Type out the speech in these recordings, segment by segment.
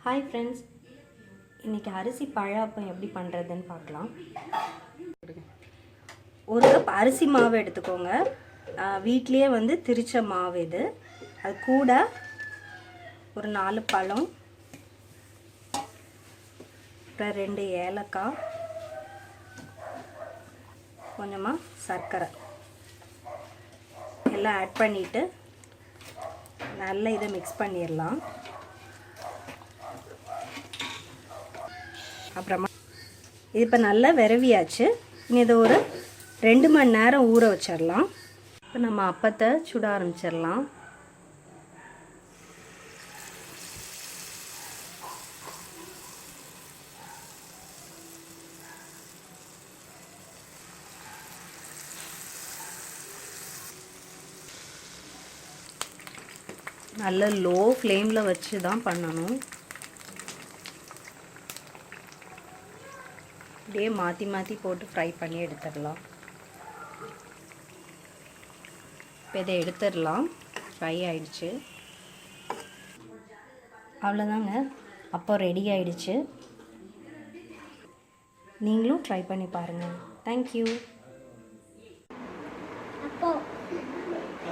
Hi friends, இன்னைக்கு அரிசி பழாப்பம் எப்படி பண்ணுறதுன்னு பார்க்கலாம். ஒரு கப் அரிசி மாவு எடுத்துக்கோங்க. வீட்லேயே திரிச்ச மாவு இது. அது கூட ஒரு 4 பழம், அப்புறம் 2 ஏலக்காய், கொஞ்சமாக சர்க்கரை எல்லாம் ஆட் பண்ணிவிட்டு நல்லா இதை மிக்ஸ் பண்ணிடலாம். அப்புறமா இது இப்போ நல்லா விரவியாச்சு. இனி இதை ஒரு 2 மணி நேரம் ஊற வச்சிடலாம். இப்போ நம்ம அப்பத்தை சுட ஆரம்பிச்சிடலாம். நல்ல லோ ஃப்ளேமில் வச்சு தான் பண்ணணும். அப்படியே மாற்றி மாற்றி போட்டு ஃப்ரை பண்ணி எடுத்துடலாம். இப்போ இதை எடுத்துடலாம். ஃப்ரை ஆயிடுச்சு. அவ்வளோதாங்க, அப்போ ரெடி ஆயிடுச்சு. நீங்களும் ட்ரை பண்ணி பாருங்கள். தேங்க்யூ.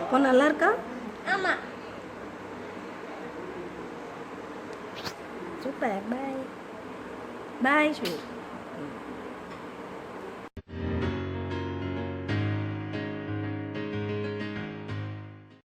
அப்போ நல்லா இருக்கா? ஆமாம், சூப்பர். பாய் பாய்.